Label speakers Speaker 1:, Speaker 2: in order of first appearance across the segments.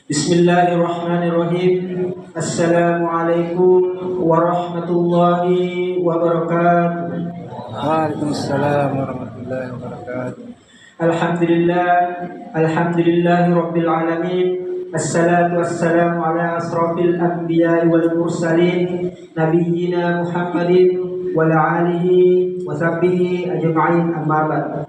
Speaker 1: Bismillahirrahmanirrahim. Assalamualaikum warahmatullahi wabarakatuh.
Speaker 2: Waalaikumsalam warahmatullahi wabarakatuh.
Speaker 1: Alhamdulillahi rabbil alamin. Assalatu wassalamu ala asrafil anbiya'i wal mursalin nabiyyina Muhammadin wa ala alihi wa sahbihi ajma'in, amma ba'd.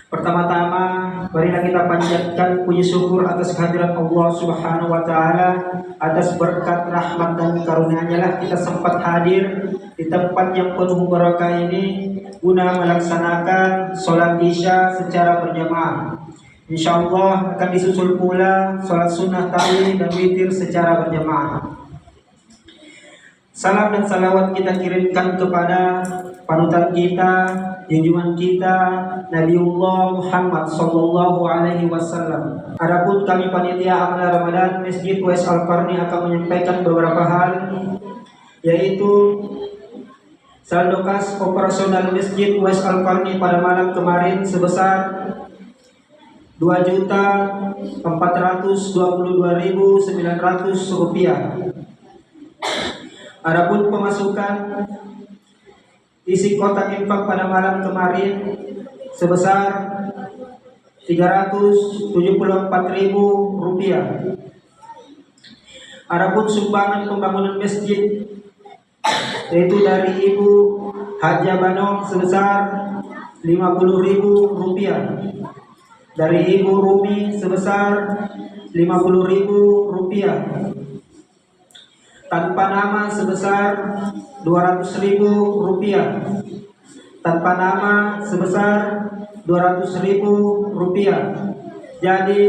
Speaker 1: Pertama-tama, marilah kita panjatkan puji syukur atas kehadiran Allah Subhanahu wa taala, atas berkat rahmat dan karunia-Nya lah kita sempat hadir di tempat yang penuh berkah ini guna melaksanakan sholat Isya secara berjamaah. Insyaallah akan disusul pula sholat sunnah tarawih dan witir secara berjamaah. Salam dan salawat kita kirimkan kepada panutan kita, junjungan kita, Nabiullah Muhammad sallallahu alaihi wasallam. Adapun kami panitia amal Ramadan Masjid Uwais Al-Qarni akan menyampaikan beberapa hal, yaitu saldo kas operasional Masjid Uwais Al-Qarni pada malam kemarin sebesar Rp2.422.900. Adapun pemasukan isi kotak infak pada malam kemarin sebesar Rp374.000. Adapun sumbangan pembangunan masjid yaitu dari Ibu Haja Banong sebesar Rp50.000, dari Ibu Rumi sebesar Rp50.000, tanpa nama sebesar Rp200.000, tanpa nama sebesar Rp200.000. Jadi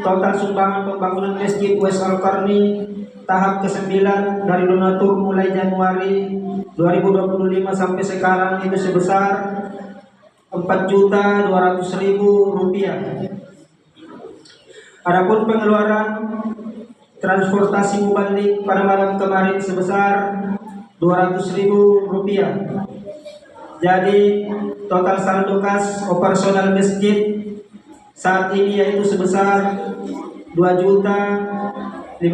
Speaker 1: total sumbangan pembangunan Masjid Uwais Al-Qarni tahap ke-9 dari donatur mulai Januari 2025 sampai sekarang itu sebesar Rp4.200.000. Adapun pengeluaran transportasi mubalik pada malam kemarin sebesar Rp200.000. Jadi total saldo kas operasional masjid saat ini yaitu sebesar Rp2.596.900.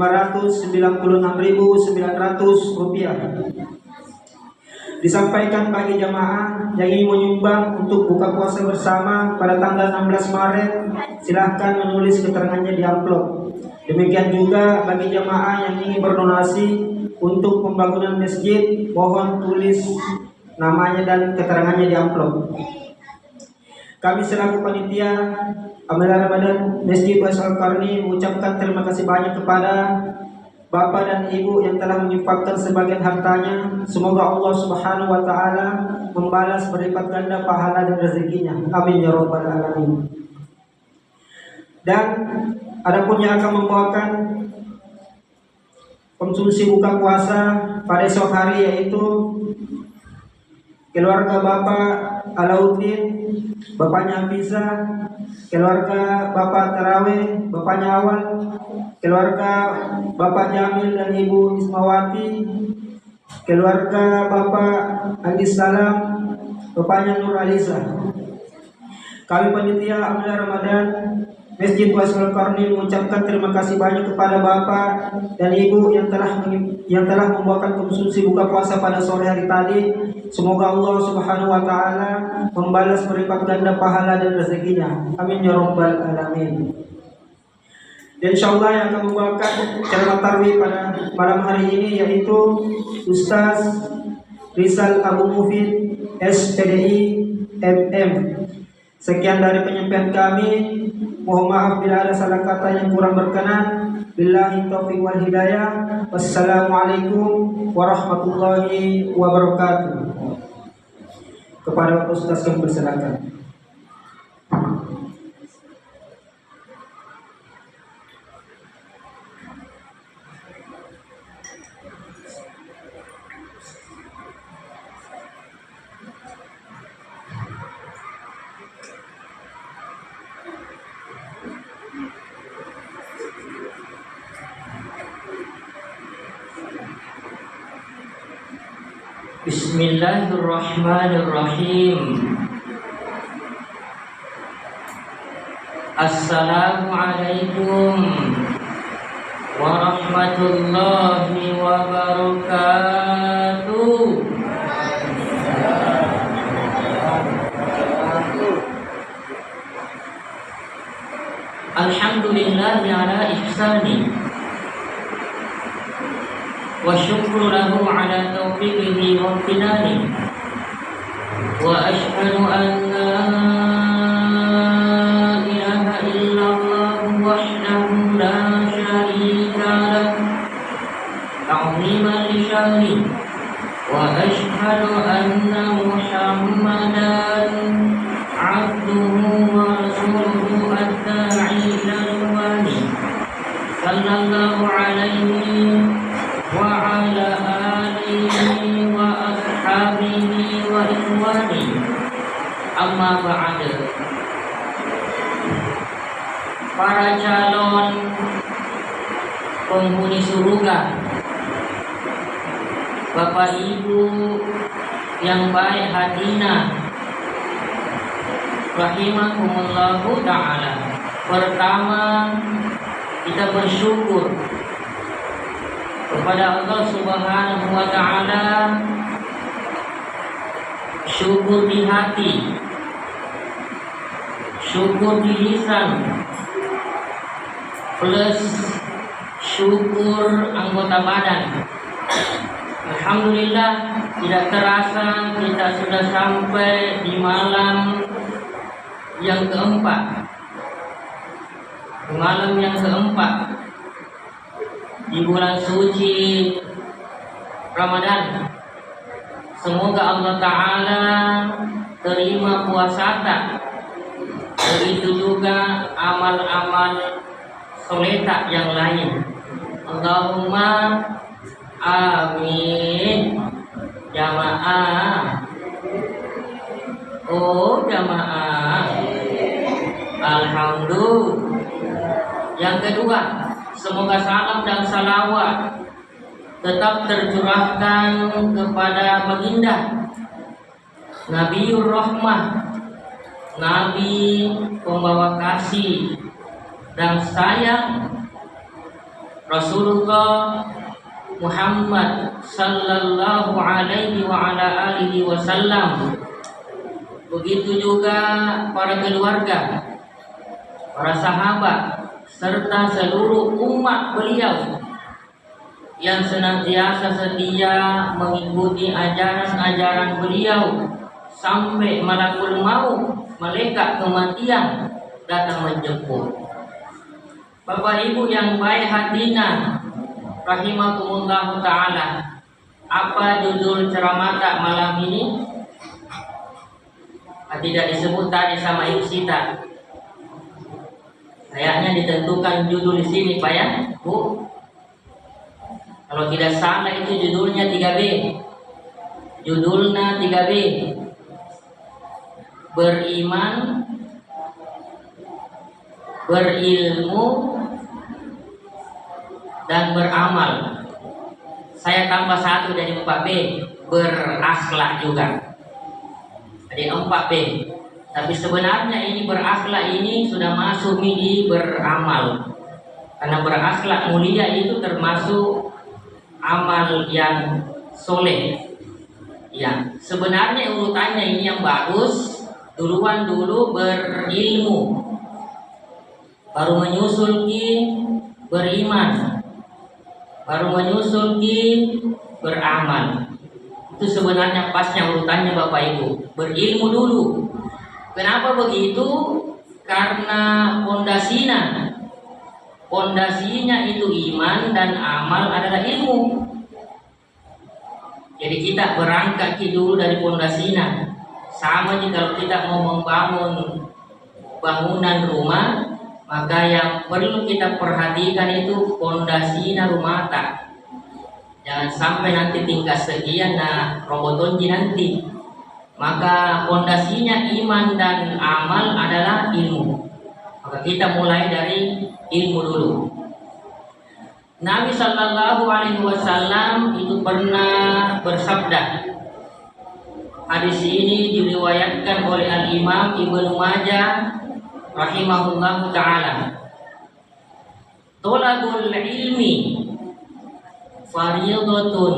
Speaker 1: Disampaikan bagi jamaah yang ingin menyumbang untuk buka puasa bersama pada tanggal 16 Maret, silahkan menulis keterangannya di amplop. Demikian juga bagi jamaah yang ingin berdonasi untuk pembangunan masjid, mohon tulis namanya dan keterangannya di amplop. Kami selaku panitia amal Ramadan Masjid Uwais Al-Qarni mengucapkan terima kasih banyak kepada Bapak dan Ibu yang telah menyumbangkan sebagian hartanya. Semoga Allah Subhanahu wa taala membalas berlipat ganda pahala dan rezekinya. Amin ya rabbal alamin. Dan adapun yang akan membawakan konsumsi buka puasa pada esok hari yaitu keluarga Bapak Alauddin, bapaknya Hafiza, keluarga Bapak Tarawih, bapaknya Awal, keluarga Bapak Jamil dan Ibu Ismawati, keluarga Bapak Andis Salam, bapaknya Nur Alisa. Kami panitia amal Ramadan Masjid Uwais Al-Qarni mengucapkan terima kasih banyak kepada Bapak dan Ibu yang telah membawakan konsumsi buka puasa pada sore hari tadi. Semoga Allah Subhanahu wa taala membalas berlipat ganda pahala dan rezekinya. Amin ya rabbal alamin. Dan insyaallah yang akan membawakan ceramah tarawih pada malam hari ini yaitu Ustaz Rizal Abu Mufid SPDI MM. Sekian dari penyampaian kami. Mohon maaf bila ada salah kata yang kurang berkenan. Billahi taufiq wal hidayah. Wassalamualaikum warahmatullahi wabarakatuh. Kepada Bapak Ustaz kami persilakan.
Speaker 3: Bismillahirrahmanirrahim. Assalamualaikum warahmatullahi wabarakatuh. Alhamdulillah ala ihsani wa syukru lahu ala taufiqihi wa amtinani wa ashhadu an la ilaha illallah wahdahu la syarika lah ta'ziman li sya'ni wa ashhadu anna muhammadan abduhu wa rasuluhu ad-da'i ila ridwani sallallahu alaihi wa ala alihi wa ashabihi wa ikhwani amma ba'd. Para calon penghuni surga, Bapak Ibu yang baik hatinya, rahimakumullahu ta'ala. Pertama, kita bersyukur kepada Allah Subhanahu wa ta'ala. Syukur di hati, syukur di lisan, plus syukur anggota badan. Alhamdulillah, tidak terasa kita sudah sampai di malam yang keempat. Malam yang keempat di bulan suci Ramadan. Semoga Allah Ta'ala terima puasa tak. Begitu juga amal-amal solehah yang lain. Allahumma amin. Jamaah. Oh jamaah. Alhamdulillah. Yang kedua, semoga salam dan salawat tetap tercurahkan kepada baginda Nabiur Rahmah, Nabi pembawa kasih dan sayang, Rasulullah Muhammad sallallahu alaihi wa ala alihi wasallam. Begitu juga para keluarga, para sahabat, serta seluruh umat beliau yang senantiasa setia mengikuti ajaran-ajaran beliau sampai malakul maut, malaikat kematian datang menjemput. Bapak Ibu yang baik hatinya, rahimakumullah ta'ala. Apa judul ceramah malam ini? Tidak disebut tadi sama Ibu Sita. Kayaknya ditentukan judul di sini Pak ya, Bu. Kalau tidak salah itu judulnya 3B. Judulnya 3B. Beriman, berilmu, dan beramal. Saya tambah satu dari 4B, berakhlak juga. Jadi 4B. Tapi sebenarnya ini berakhlak ini sudah masuk di beramal. Karena berakhlak mulia itu termasuk amal yang soleh. Ya, sebenarnya urutannya ini yang bagus. Duluan dulu berilmu, baru menyusul ki beriman, baru menyusul ki beramal. Itu sebenarnya pasnya urutannya Bapak Ibu. Berilmu dulu. Kenapa begitu? Karena pondasinya itu iman dan amal adalah ilmu. Jadi kita berangkat dulu dari pondasinya. Sama jika kalau kita mau membangun bangunan rumah, maka yang perlu kita perhatikan itu pondasinya rumah tak. Jangan sampai nanti tingkat sekian nah robotonji nanti. Maka pondasinya iman dan amal adalah ilmu. Maka kita mulai dari ilmu dulu. Nabi Shallallahu Alaihi Wasallam itu pernah bersabda. Hadis ini diriwayatkan oleh Al Imam Ibnu Majah rahimahullahu taala. Tolabul ilmi fariyadatun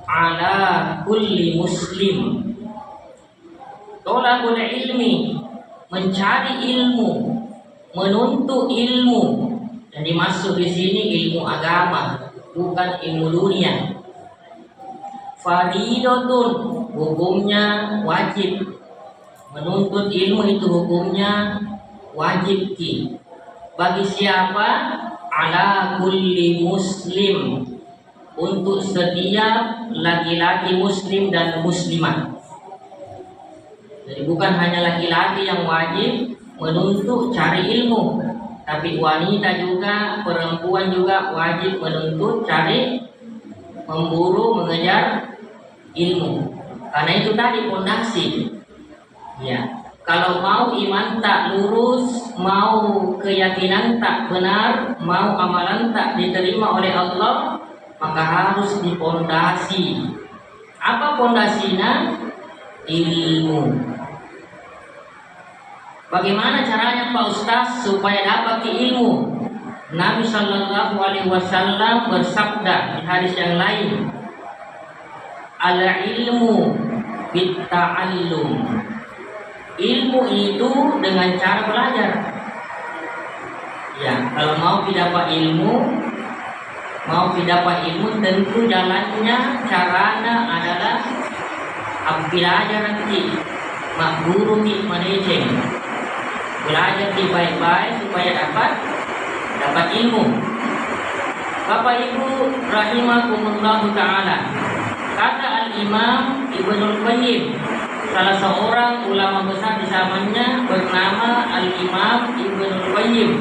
Speaker 3: ala kulli muslim. Tolabul ilmi, mencari ilmu, menuntut ilmu. Jadi masuk di sini ilmu agama, bukan ilmu dunia. Faridatun, hukumnya wajib. Menuntut ilmu itu hukumnya wajib bagi siapa? Ala kulli muslim, untuk setiap laki-laki muslim dan muslimah. Jadi bukan hanya laki-laki yang wajib menuntut cari ilmu, tapi wanita juga, perempuan juga wajib menuntut cari, memburu, mengejar ilmu. Karena itu tadi pondasi. Ya, kalau mau iman tak lurus, mau keyakinan tak benar, mau amalan tak diterima oleh Allah, maka harus dipondasi. Apa pondasinya? Ilmu. Bagaimana caranya Pak Ustaz supaya dapat ilmu? Nabi Shallallahu Alaihi Wasallam bersabda di hadis yang lain, al ilmu bitta'allum. Ilmu itu dengan cara belajar. Ya, kalau mau dapat ilmu, tentu jalannya, caranya adalah belajar nanti, makburu managing. Belajar baik-baik supaya dapat ilmu. Bapak Ibu rahimakumullah taala. Kata Al-Imam Ibnul Qayyim, salah seorang ulama besar di zamannya bernama Al-Imam Ibnul Qayyim.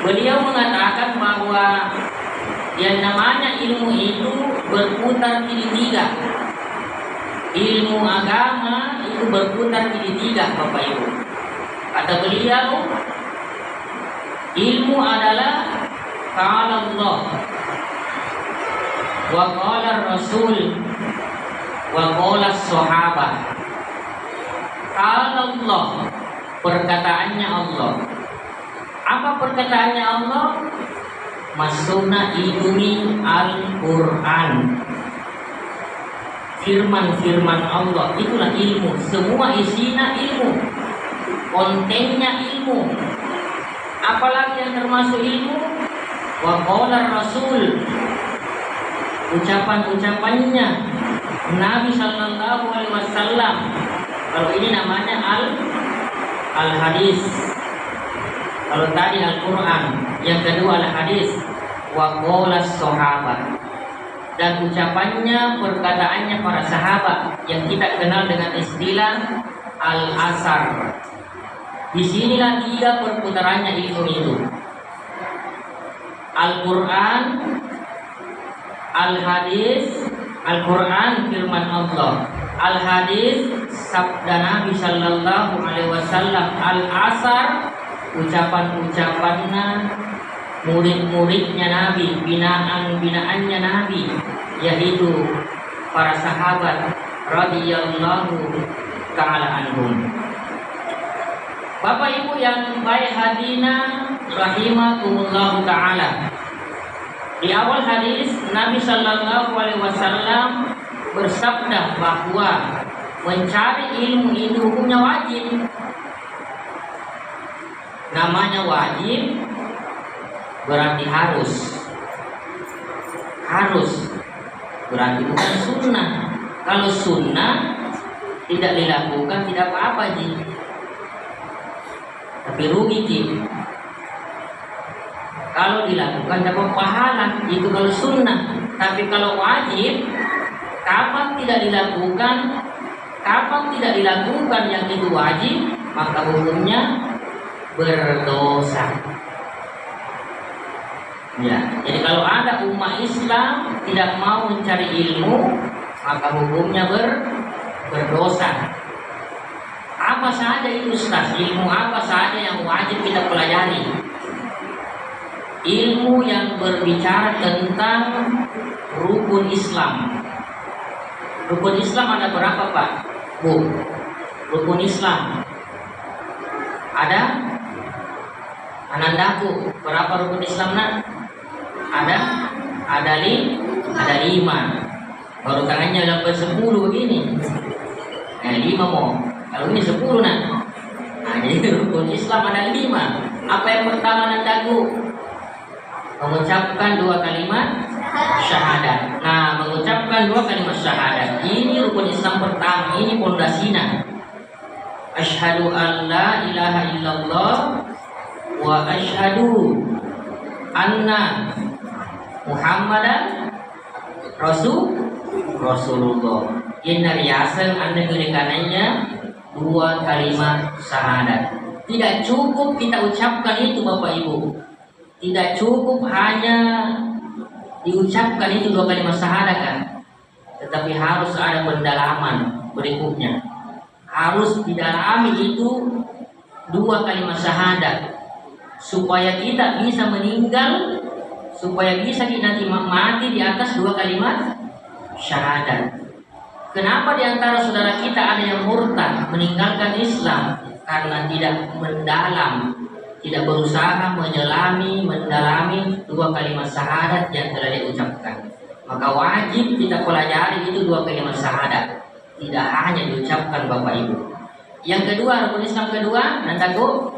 Speaker 3: Beliau mengatakan bahwa yang namanya ilmu itu berputar di tiga. Ilmu agama itu berputar di tiga, Bapak Ibu. Kata beliau, ilmu adalah qala Allah wa qala Rasul wa qala sahabat. Qala Allah, perkataannya Allah. Apa perkataannya Allah? Masukna idumi Al-Quran. Firman-firman Allah, itulah ilmu. Semua isinya ilmu, kontennya ilmu. Apalagi yang termasuk ilmu? Wa qala Rasul, ucapan-ucapannya Nabi Sallallahu Alaihi Wasallam. Kalau ini namanya al-hadis. Kalau tadi Al-Quran, yang kedua al-hadis. Wa qala sahabat, dan ucapannya, perkataannya para sahabat yang kita kenal dengan istilah al-asar. Disinilah tiga perputarannya ilmu itu: Al-Quran, al-hadis. Al-Quran firman Allah, al-hadis sabda Nabi Sallallahu Alaihi Wasallam, al-asar ucapan-ucapannya murid-muridnya Nabi, binaan-binaannya Nabi, yaitu para sahabat radhiyallahu ta'ala anhum. Bapak Ibu yang baik hadina rahimakumullah ta'ala. Di awal hadis Nabi Sallallahu Alaihi Wasallam bersabda bahwa mencari ilmu itu hukumnya wajib. Namanya wajib berarti harus berarti bukan sunnah. Kalau sunnah tidak dilakukan tidak apa-apa tapi rugi kalau dilakukan dapat pahala, itu kalau sunnah. Tapi kalau wajib, kapan tidak dilakukan yang itu wajib, maka hukumnya berdosa. Ya, jadi kalau ada umat Islam tidak mau mencari ilmu, maka hukumnya berdosa. Apa saja itu Ustaz? Ilmu apa saja yang wajib kita pelajari? Ilmu yang berbicara tentang rukun Islam. Rukun Islam ada berapa, Pak? Bu, rukun Islam ada Anandaku, berapa rukun Islam nak? Ada 5. Baru tangannya dapat 10 begini. 5 mau. Kalau ini 10 nak. Nah, jadi rukun Islam ada 5. Apa yang pertama Anandaku? Mengucapkan 2 kalimat syahadat. Nah, mengucapkan 2 kalimat syahadat. Ini rukun Islam pertama. Ini pondasinya. Asyhadu an la ilaha illallah wa asyhadu anna Muhammadan Rasulullah. Ini riasan anda berikannya 2 kalimat syahadat. Tidak cukup kita ucapkan itu Bapak Ibu. Tidak cukup hanya diucapkan itu 2 kalimat syahadat kan. Tetapi harus ada pendalaman berikutnya. Harus didalami itu 2 kalimat syahadat supaya kita bisa meninggal, supaya bisa kita nanti mati di atas 2 kalimat syahadat. Kenapa di antara saudara kita ada yang murtad, meninggalkan Islam? Karena tidak mendalam, tidak berusaha mendalami 2 kalimat syahadat yang telah diucapkan. Maka wajib kita pelajari itu 2 kalimat syahadat. Tidak hanya diucapkan Bapak Ibu. Yang kedua, rukun Islam kedua, Nandaku,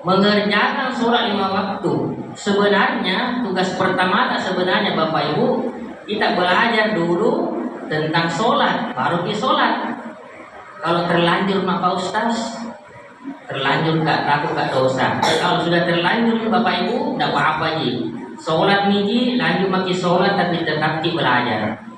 Speaker 3: mengerjakan sholat 5 waktu. Sebenarnya tugas pertama sebenarnya Bapak Ibu, kita belajar dulu tentang sholat, baru kita sholat. Kalau terlanjur maka Ustaz, terlanjur takut dosa. Kalau sudah terlanjur Bapak Ibu, tidak apa-apa ji. Sholat niji, lanjut maki sholat tapi tetap belajar.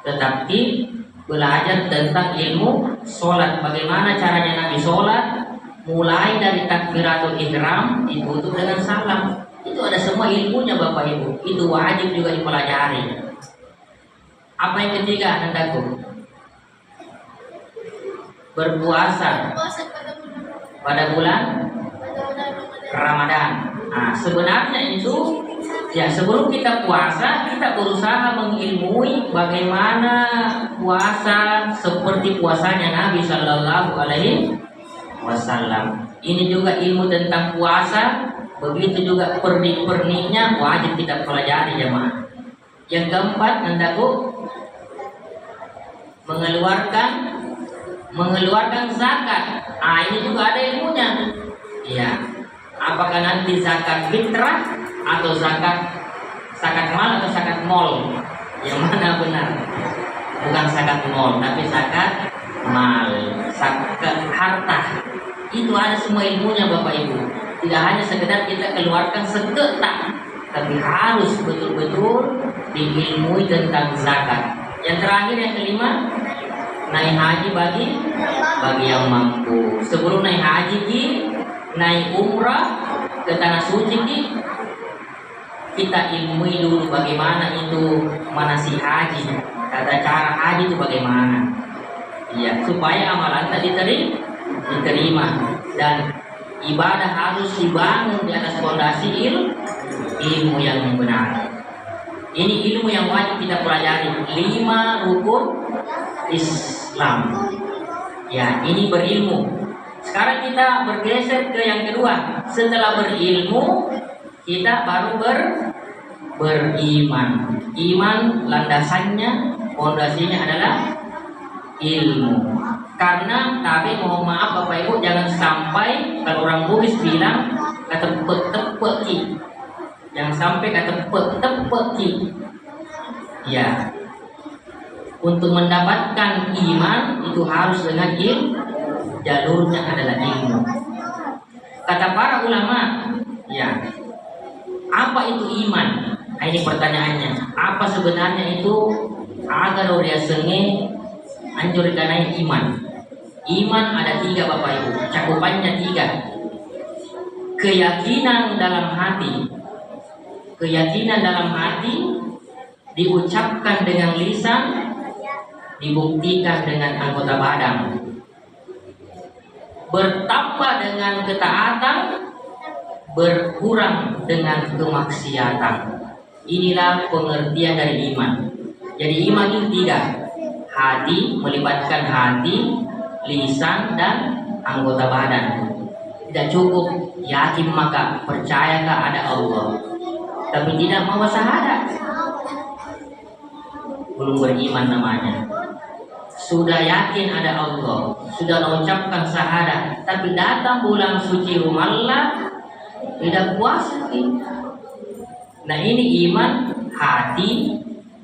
Speaker 3: Tetapi belajar tentang ilmu sholat, bagaimana caranya Nabi sholat, mulai dari takbiratul ihram ditutup dengan salam. Itu ada semua ilmunya Bapak Ibu. Itu wajib juga dipelajari. Apa yang ketiga Nandaku? Berpuasa pada bulan Ramadan. Nah, sebenarnya itu ya sebelum kita puasa, kita berusaha mengilmui bagaimana puasa seperti puasanya Nabi Shallallahu Alaihi Wasallam. Ini juga ilmu tentang puasa, begitu juga pernik-perniknya wajib kita pelajari jemaah. Yang keempat, Nandaku, mengeluarkan zakat. Ini juga ada ilmunya. Ya, apakah nanti zakat fitrah atau zakat mal atau zakat mol? Yang mana benar? Bukan zakat mol, tapi zakat mal, zakat harta. Itu ada semua ilmunya Bapak Ibu. Tidak hanya sekedar kita keluarkan seketak, tapi harus betul-betul diilmui tentang zakat. Yang terakhir, yang kelima, naik haji bagi yang mampu. Sebelum naik haji naik umrah ke tanah suci kita ilmui dulu bagaimana itu manasik haji, tata cara haji itu bagaimana. Ya, supaya amalan tadi diterima dan ibadah harus dibangun di atas fondasi ilmu yang benar. Ini ilmu yang wajib kita pelajari, 5 rukun Islam. Ya, ini berilmu. Sekarang kita bergeser ke yang kedua. Setelah berilmu, kita baru beriman. Iman landasannya, fondasinya adalah ilmu. Karena tapi mohon maaf Bapak Ibu, jangan sampai kalau orang Bugis bilang kata tepeki. Jangan sampai kata tepeki. Ya. Untuk mendapatkan iman itu harus dengan ilmu. Jalurnya adalah ilmu. Kata para ulama, ya, apa itu iman? Nah, ini pertanyaannya. Apa sebenarnya itu agar dia senge anjur kanai iman? Iman ada 3 Bapak Ibu, cakupannya 3. Keyakinan dalam hati. Keyakinan dalam hati diucapkan dengan lisan, dibuktikan dengan anggota badan. Bertambah dengan ketaatan, berkurang dengan kemaksiatan. Inilah pengertian dari iman. Jadi iman itu 3. Hati, melibatkan hati, lisan dan anggota badan. Tidak cukup yakin maka percayakah ada Allah, tapi tidak mau syahadat, belum beriman namanya. Sudah yakin ada Allah, sudah mengucapkan syahadat, tapi datang bulan suci Ramadan tidak puasa. Nah ini iman hati,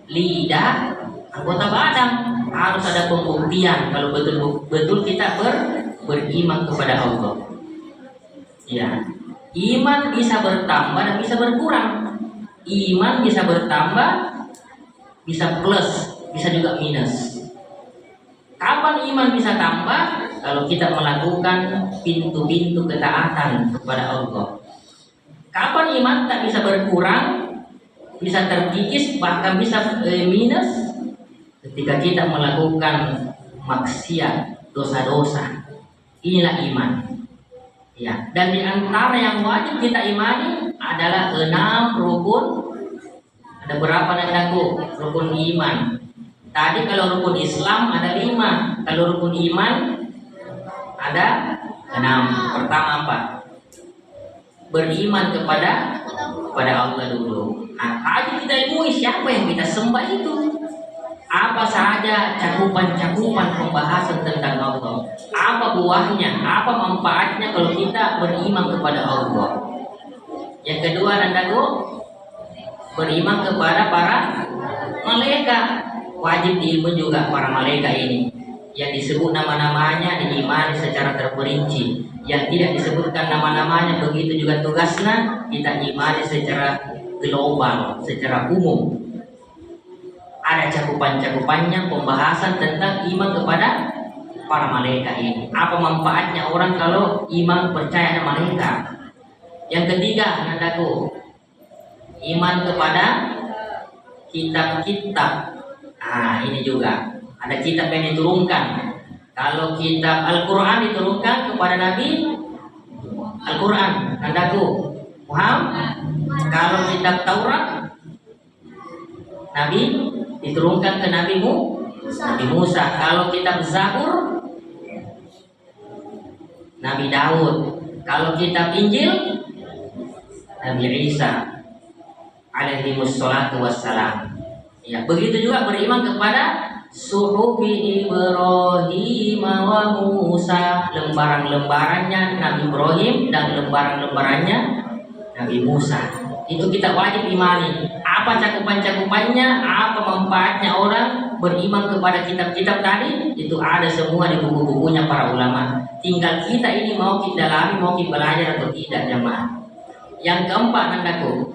Speaker 3: lidah, anggota badan harus ada pembuktian kalau betul-betul kita beriman kepada Allah. Ya, iman bisa bertambah dan bisa berkurang. Iman bisa bertambah, bisa plus, bisa juga minus. Kapan iman bisa tambah? Kalau kita melakukan pintu-pintu ketaatan kepada Allah. Kapan iman tak bisa berkurang, bisa terkikis, bahkan bisa minus? Ketika kita melakukan maksiat, dosa-dosa. Inilah iman. Ya, dan di antara yang wajib kita imani adalah 6 rukun. Ada berapa nandaku rukun iman? Tadi kalau rukun Islam ada 5, kalau rukun iman ada 6. Pertama apa? Beriman kepada Allah dulu. Nah, tadi kita ilmui siapa yang kita sembah itu. Apa saja cakupan-cakupan pembahasan tentang Allah. Apa buahnya, apa manfaatnya kalau kita beriman kepada Allah. Yang kedua nandaku, beriman kepada para malaikat. Wajib diiman juga para malaikat ini. Yang disebut nama-namanya diimani secara terperinci. Yang tidak disebutkan nama-namanya begitu juga tugasnya kita imani secara global, secara umum. Ada cakupan-cakupannya pembahasan tentang iman kepada para malaikat ini. Apa manfaatnya orang kalau iman percaya ada malaikat? Yang ketiga, nandaku, iman kepada kitab-kitab. Nah, ini juga ada kitab yang diturunkan. Kalau kitab Al-Quran diturunkan kepada Nabi Al-Quran, nandaku, paham? Kalau kitab Taurat Nabi diturunkan ke Nabi Musa. Kalau kitab Zabur Nabi Daud. Kalau kitab Injil Nabi Isa alaihi wassalatu wassalam. Ya, begitu juga beriman kepada suhufi Ibrahim wa Musa, lembaran-lembarannya Nabi Ibrahim dan lembaran-lembarannya Nabi Musa. Itu kita wajib imani. Apa cakupan-cakupannya, apa manfaatnya orang beriman kepada kitab-kitab tadi, itu ada semua di buku-bukunya para ulama. Tinggal kita ini mau kita dalami, mau kita belajar atau tidak, jemaah. Yang keempat nandaku,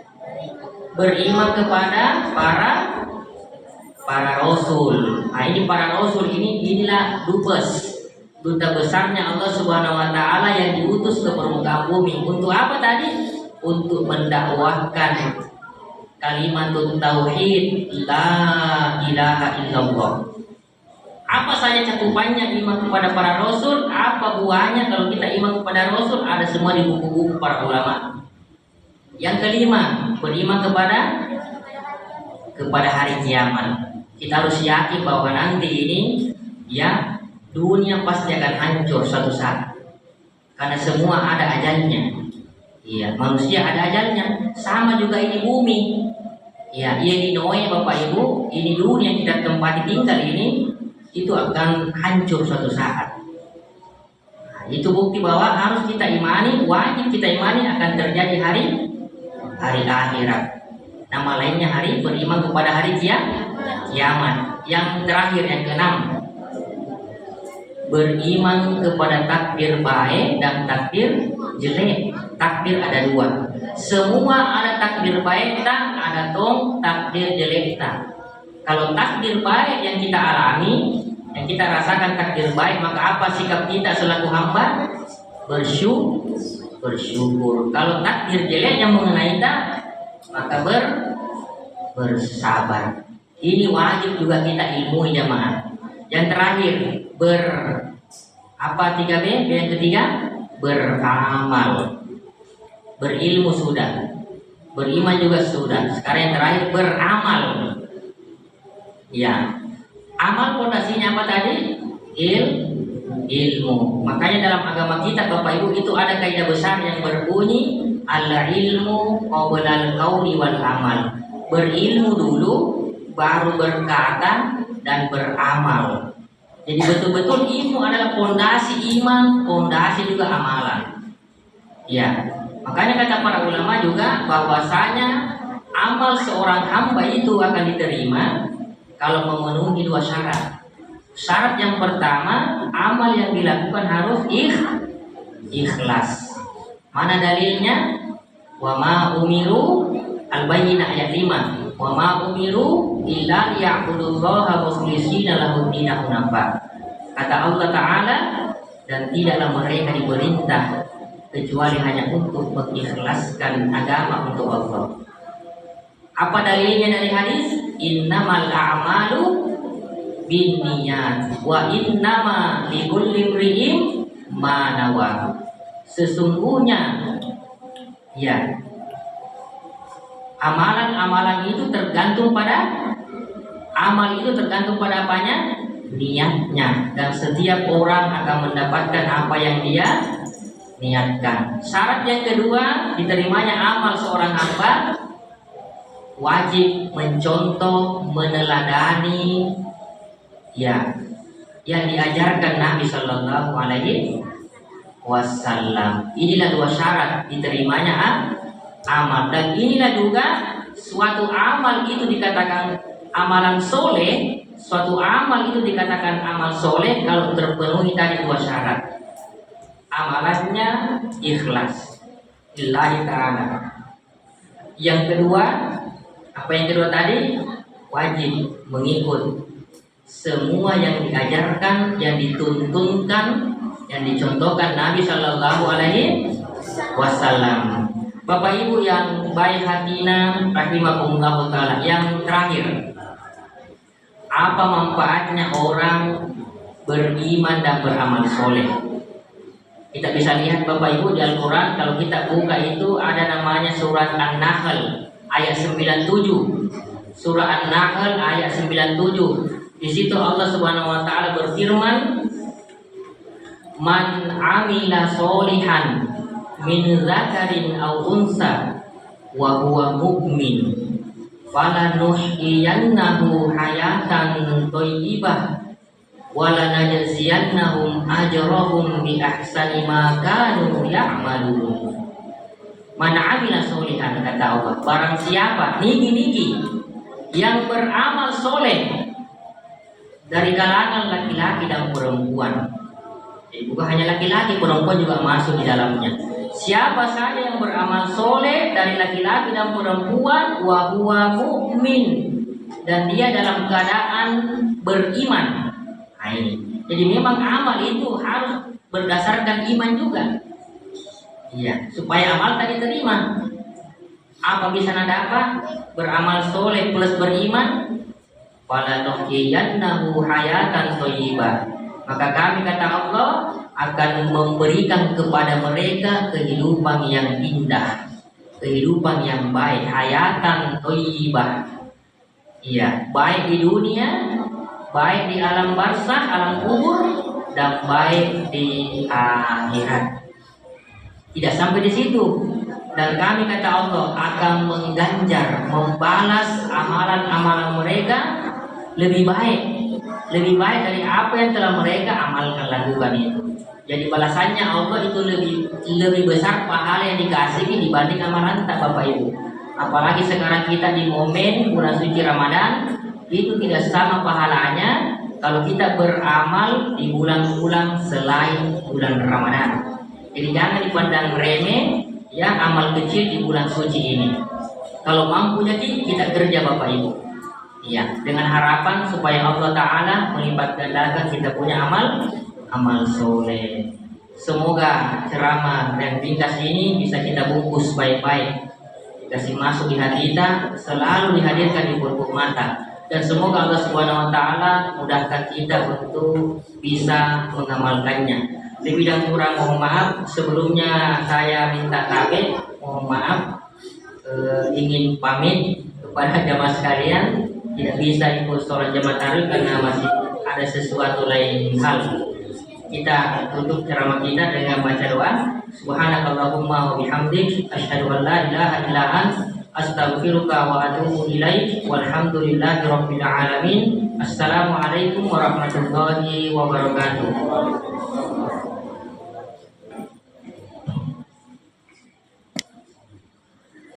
Speaker 3: beriman kepada para rasul. Nah, ini para rasul inilah dubes, duta besarnya Allah Subhanahu wa taala yang diutus ke permukaan bumi. Untuk apa tadi? Untuk mendakwahkan kalimat tauhid, la ilaha illallah. Apa saja cakupannya iman kepada para rasul? Apa buahnya kalau kita iman kepada rasul? Ada semua di buku-buku para ulama. Yang kelima, beriman kepada hari kiamat. Kita harus yakin bahwa nanti ini ya dunia pasti akan hancur suatu saat. Karena semua ada ajalnya. Iya, manusia ada ajalnya. Sama juga ini bumi. Ya, ini Noe Bapak Ibu, ini dunia yang kita tempati tinggal ini itu akan hancur suatu saat. Nah, itu bukti bahwa harus kita imani, wajib kita imani akan terjadi hari akhirat. Nama lainnya hari beriman kepada hari kiamat. Yang terakhir yang keenam, beriman kepada takdir baik dan takdir jelek. Takdir ada 2. Semua ada takdir baik dan ada takdir jelek. Kalau takdir baik yang kita alami, yang kita rasakan takdir baik, maka apa sikap kita selaku hamba? Bersyukur. Kalau takdir jelek yang mengenai kita, maka bersabar. Ini wajib juga kita ilmu jamaah. Yang terakhir 3B? Yang ketiga beramal. Berilmu sudah, beriman juga sudah. Sekarang yang terakhir beramal. Ya, amal fondasinya apa tadi? ilmu. Makanya dalam agama kita Bapak Ibu itu ada kaidah besar yang berbunyi al-ilmu qabla al-qauli wal amal. Berilmu dulu baru berkata dan beramal. Jadi betul-betul ilmu adalah pondasi iman, pondasi juga amalan. Ya, makanya kata para ulama juga bahwasanya amal seorang hamba itu akan diterima kalau memenuhi dua syarat. Syarat yang pertama, amal yang dilakukan harus ikhlas. Mana dalilnya? Wa ma umiru, Al-Bayyinah ayat 5. Wa ma umiru illa liya'budullaha mukhlishina lahu dinah hunafa. Kata Allah Ta'ala, dan tidaklah mereka diperintah kecuali hanya untuk mengikhlaskan agama untuk Allah. Apa dalilnya dari hadis? Innamal a'malu binniyat wa innama likulli imri'in ma nawa. Sesungguhnya ya, amalan-amalan itu tergantung pada apanya? Niatnya. Dan setiap orang akan mendapatkan apa yang dia niatkan. Syarat yang kedua diterimanya amal seorang hamba, wajib mencontoh, meneladani ya yang diajarkan Nabi Shallallahu Alaihi Wasallam. Inilah dua syarat diterimanya amal, dan inilah juga suatu amal itu dikatakan amalan soleh. Suatu amal itu dikatakan amal soleh kalau terpenuhi tadi dua syarat. Amalannya ikhlas lillahi ta'ala. Yang kedua, apa yang kedua tadi? Wajib mengikut semua yang diajarkan, yang dituntunkan, yang dicontohkan Nabi Shallallahu Alaihi Wasallam. Bapak Ibu yang baik hatinya rahimakumullah taala, yang terakhir, apa manfaatnya orang beriman dan beramal soleh? Kita bisa lihat Bapak Ibu di Al-Quran, kalau kita buka itu ada namanya surat An-Nahl ayat 97. Surah An-Nahl ayat 97. Di situ Allah Subhanahu wa taala berfirman, "Man 'amila sholihan min dzakarin aw unsa wa huwa mu'min falanuhyiyannahu hayatan thayyibah walanajziyannahum ajrahum bi ahsani ma kanu ya'malun." Man 'amila sholihan, kata Allah, barang siapa niki yang beramal soleh dari kalangan laki-laki dan perempuan. Jadi bukan hanya laki-laki, perempuan juga masuk di dalamnya. Siapa saja yang beramal soleh dari laki-laki dan perempuan, wa huwa mu'min, dan dia dalam keadaan beriman. Nah, ini. Jadi memang amal itu harus berdasarkan iman juga. Iya, supaya amal tadi terima. Apa bisa nada apa? Beramal soleh plus beriman. Falanuhyiyannahu hayatan thayyibah. Maka kami, kata Allah, akan memberikan kepada mereka kehidupan yang indah, kehidupan yang baik, hayatan thayyibah. Iya, baik di dunia, baik di alam barzakh, alam kubur, dan baik di akhirat. Tidak sampai di situ, dan kami, kata Allah, akan mengganjar, membalas amalan-amalan mereka lebih baik dari apa yang telah mereka amalkan, lakukan itu. Jadi balasannya Allah itu lebih besar pahala yang dikasih dibanding amalan tak, Bapak Ibu. Apalagi sekarang kita di momen bulan suci Ramadan, itu tidak sama pahalanya kalau kita beramal di bulan-bulan selain bulan Ramadan. Jadi jangan dipandang remeh ya amal kecil di bulan suci ini. Kalau mampu jadi kita kerja, Bapak Ibu. Ya, dengan harapan supaya Allah Ta'ala melipat gandakan kita punya amal soleh. Semoga ceramah dan ringkas ini bisa kita bungkus baik-baik, dikasih masuk di hati kita, selalu dihadirkan di pupuk mata. Dan semoga Allah Subhanahu wa Ta'ala mudahkan kita untuk bisa mengamalkannya. Lebih dan kurang mohon maaf. Sebelumnya saya minta tabik, mohon maaf, ingin pamit kepada jamaah sekalian, tidak bisa ikut sholat jamaah tarawih karena masih ada sesuatu lain hal. kita tutup ceramah kita dengan baca doa. Subhanakallahumma wa bihamdik asyhadu an la ilaha illa anta astaghfiruka wa atubu ilaik. Walhamdulillahi rabbil alamin. Assalamualaikum warahmatullahi wabarakatuh.